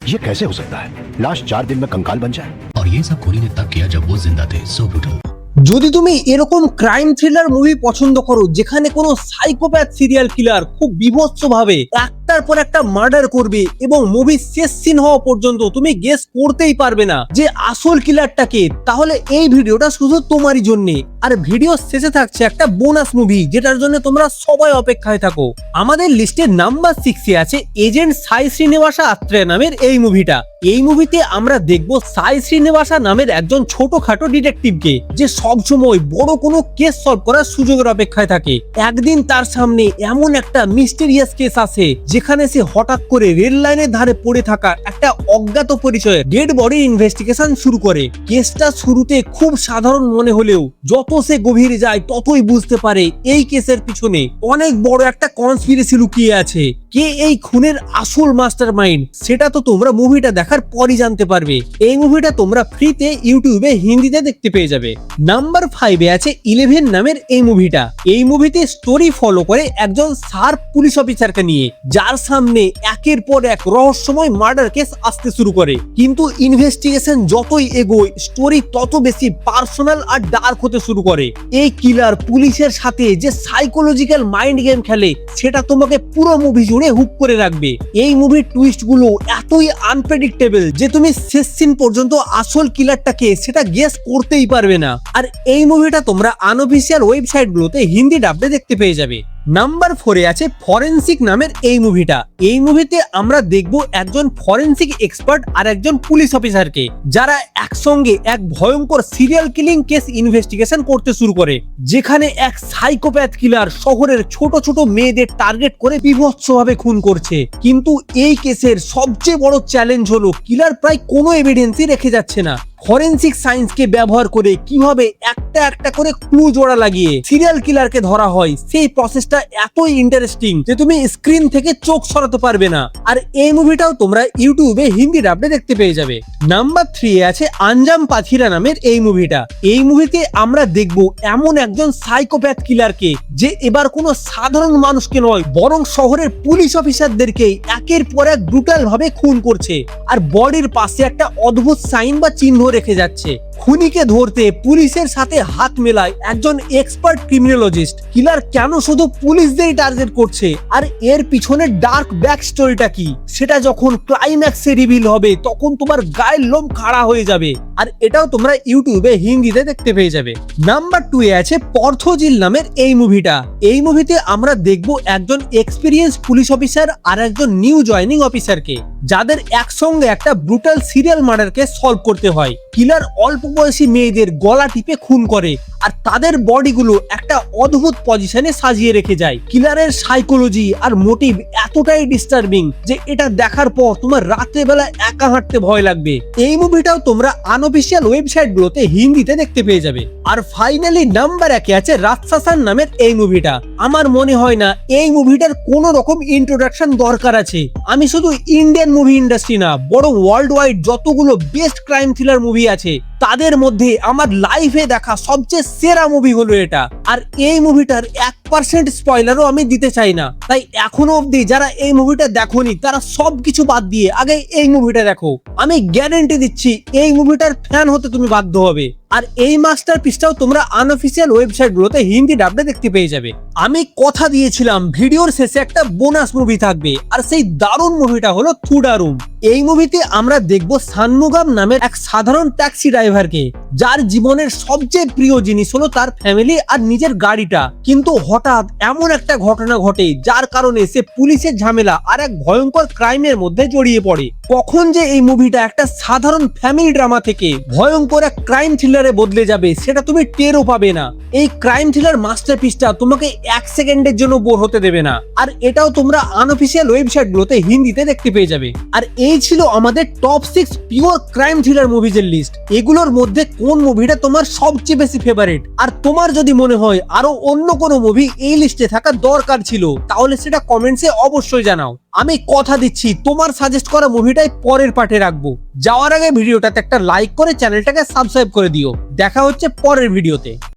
ये कैसे हो सकता है? लाश 4 दिन में कंकाल बन जाए। और ये सब खोनी ने तब किया जब वो जिंदा थे। सो ब्रूटल। যদি তুমি এরকম ক্রাইম থ্রিলার মুভি পছন্দ করো যেখানে কোনো সাইকোপ্যাথ সিরিয়াল কিলার খুব বিভৎসভাবে একটার পর একটা মার্ডার করবে এবং মুভির শেষ সিন হওয়া পর্যন্ত তুমি গেস করতেই পারবে না যে আসল কিলারটা কে, তাহলে এই ভিডিওটা শুধু তোমারই জন্য। আর ভিডিও শেষে থাকছে একটা বোনাস মুভি যেটার জন্য তোমরা সবাই অপেক্ষায় থাকো। আমাদের লিস্টে নাম্বার 6 এ আছে এজেন্ট সাই শ্রীনিবাসা আত্রেয় নামের এই মুভিটা। এই মুভিতে আমরা দেখব সাই শ্রীনিবাসা নামের একজন ছোটখাটো ডিটেকটিভকে যে সবসময় বড় কোনো কেস সলভ করার সুযোগের অপেক্ষায় থাকে। একদিন তার সামনে এমন একটা মিস্টেরিয়াস কেস আসে যেখানে সে হঠাৎ করে রেল লাইনের ধারে পড়ে থাকা একটা অজ্ঞাত পরিচয়ের ডেড বডির ইনভেস্টিগেশন শুরু করে। কেসটা শুরুতে খুব সাধারণ মনে হলেও যত সে গভীরে যায় ততই বুঝতে পারে এই কেসের পিছনে অনেক বড় একটা কনস্পিরেসি লুকিয়ে আছে। কে এই খুনের আসল মাস্টার মাইন্ড সেটা তো তোমরা মুভিটা দেখার পরই জানতে পারবে। এই মুভিটা তোমরা ফ্রিতে ইউটিউবে হিন্দিতে দেখতে পেয়ে যাবে। নাম্বার 5 এ আছে 11 নামের এই মুভিটা। এই মুভিতে স্টোরি ফলো করে একজন শার্প পুলিশ অফিসারকে নিয়ে, যার সামনে একের পর এক রহস্যময় মার্ডার কেস আসতে শুরু করে। কিন্তু ইনভেস্টিগেশন যতই এগোয় স্টোরি তত বেশি পার্সোনাল আর ডার্ক হতে শুরু করে। এই কিলার পুলিশের সাথে যে সাইকোলজিক্যাল মাইন্ড গেম খেলে সেটা তোমাকে পুরো মুভি জুড়ে হুক করে রাখবে। এই মুভির টুইস্ট গুলো এতই আনপ্রেডিক্টেবল যে তুমি শেষ সিন পর্যন্ত আসল কিলারটাকে সেটা গেস করতেই পারবে না। আর এই মুভিটা তোমরা আনঅফিসিয়াল ওয়েবসাইট গুলোতে হিন্দি ডাবে দেখতে পেয়ে যাবে। নাম্বার 4 এ আছে ফরেনসিক নামের এই মুভিটা। এই মুভিতে আমরা দেখব একজন ফরেনসিক এক্সপার্ট আর একজন পুলিশ অফিসারকে, যারা একসঙ্গে এক ভয়ঙ্কর সিরিয়াল কিলিং কেস ইনভেস্টিগেশন করতে শুরু করে, যেখানে এক সাইকোপ্যাথ কিলার শহরের ছোট ছোট মেয়েদের টার্গেট করে বিভৎসভাবে খুন করছে। কিন্তু এই কেসের সবচেয়ে বড় চ্যালেঞ্জ হলো কিলার প্রায় কোনো এভিডেন্সই রেখে যাচ্ছে না। ফরেনসিক সায়েন্সকে ব্যবহার করে কিভাবে একটা একটা করে ক্লু জোড়া লাগিয়ে সিরিয়াল কিলারকে ধরা হয় সেই প্রসেসটা এতই ইন্টারেস্টিং যে তুমি স্ক্রিন থেকে চোখ সরাতে পারবে না। আর এই মুভিটাও তোমরা ইউটিউবে হিন্দি ডাবে দেখতে পেয়ে যাবে। নাম্বার 3 এ আছে আঞ্জাম পাথিরা নামের এই মুভিটা। এই মুভিতে আমরা দেখব এমন একজন সাইকোপ্যাথ কিলারকে যে এবার কোনো সাধারণ মানুষকে নয় বরং শহরের পুলিশ অফিসারদেরকে একের পর এক ব্রুটাল ভাবে খুন করছে। আর বডির পাশে একটা অদ্ভুত সাইন বা চিহ্ন রেখে যাচ্ছে। খুনিকে ধরতে পুলিশের সাথে হাত মেলায় একজন এক্সপার্ট ক্রিমিনোলজিস্ট। কিলার কেন শুধু পুলিশদেরই টার্গেট করছে আর এর পিছনে ডার্ক ব্যাক স্টোরিটা কি সেটা যখন ক্লাইম্যাক্সে রিভিল হবে তখন তোমার গায়ের লোম খাড়া হয়ে যাবে। আর এটাও তোমরা ইউটিউবে হিন্দিতে দেখতে পেয়ে যাবে। নাম্বার 2 এ আছে পর্থজিল নামের এই মুভিটা। এই মুভিতে আমরা দেখব একজন এক্সপিরিয়েন্স পুলিশ অফিসার আর একজন নিউ জয়নিং অফিসারকে, যাদের একসঙ্গে একটা ব্রুটাল সিরিয়াল মার্ডারকে সলভ করতে হয়। কিলার অল্প বয়সী মেয়েদের গলা টিপে খুন করে আর তাদের বডিগুলো একটা অদ্ভুত পজিশনে সাজিয়ে রেখে যায়। কিলারের সাইকোলজি আর মোটিভ এতটাই ডিস্টার্বিং যে এটা দেখার পর তোমার রাত্রে বেলা একা হাঁটতে ভয় লাগবে। এই মুভিটাও তোমরা আনঅফিসিয়াল ওয়েবসাইট গুলোতে হিন্দিতে দেখতে পেয়ে যাবে। আর ফাইনালি নাম্বার 1 এ আছে রাতসাসান নামের এই মুভিটা। আমার মনে হয় না এই মুভিটার কোন রকম ইন্ট্রোডাকশন দরকার আছে। আমি শুধু ইন্ডিয়ান মুভি ইন্ডাস্ট্রি না বরং ওয়ার্ল্ড ওয়াইড যতগুলো বেস্ট ক্রাইম থ্রিলার মুভি আছে তাদের মধ্যে আমার লাইফে দেখা সবচেয়ে সেরা মুভি হলো এটা। আর এই মুভিটার 1% স্পয়লারও আমি দিতে চাই না। তাই এখনো অবধি যারা এই মুভিটা দেখোনি তারা সবকিছু বাদ দিয়ে আগে এই মুভিটা দেখো। আমি গ্যারান্টি দিচ্ছি এই মুভিটার ফ্যান হতে তুমি বাধ্য হবে। আর এই মাস্টারপিসটাও তোমরা আনঅফিসিয়াল ওয়েবসাইট গুলোতে হিন্দি ডাবে দেখতে পেয়ে যাবে। আমি কথা দিয়েছিলাম ভিডিওর শেষে একটা বোনাস মুভি থাকবে, আর সেই দারুণ মুভিটা হলো থুডারুম। এই মুভিতে আমরা দেখব সানমুগাম নামের এক সাধারণ ট্যাক্সি ড্রাইভারকে, যার জীবনের সবচেয়ে প্রিয় জিনিস হলো তার ফ্যামিলি আর নিজের গাড়িটা। কিন্তু হঠাৎ এমন একটা ঘটনা ঘটে যার কারণে সে পুলিশের ঝামেলা আর এক ভয়ঙ্কর ক্রাইমের মধ্যে জড়িয়ে পড়ে। কখন যে এই মুভিটা একটা সাধারণ ফ্যামিলি ড্রামা থেকে ভয়ঙ্কর এক ক্রাইম থ্রিলারে বদলে যাবে সেটা তুমি টেরও পাবে না। এই ক্রাইম থ্রিলার মাস্টারপিসটা তোমাকে 1 সেকেন্ডের জন্য বোর হতে দেবে না। আর এটাও তোমরা আনঅফিসিয়াল ওয়েবসাইট গুলোতে হিন্দিতে দেখতে পেয়ে যাবে। আর এই ছিল আমাদের টপ 6 পিওর ক্রাইম থ্রিলার মুভিজের লিস্ট। এগুলোর মধ্যে কোন মুভিটা তোমার সবচেয়ে বেশি ফেভারিট? আর তোমার যদি মনে হয় আরো অন্য কোনো মুভি এই লিস্টে থাকা দরকার ছিল তাহলে সেটা কমেন্টসে অবশ্যই জানাও। আমি কথা দিচ্ছি তোমার সাজেস্ট করা মুভিটাই পরের পার্টে রাখবো। যাওয়ার আগে ভিডিওটাতে একটা লাইক করে চ্যানেলটাকে সাবস্ক্রাইব করে দিও। দেখা হচ্ছে পরের ভিডিওতে।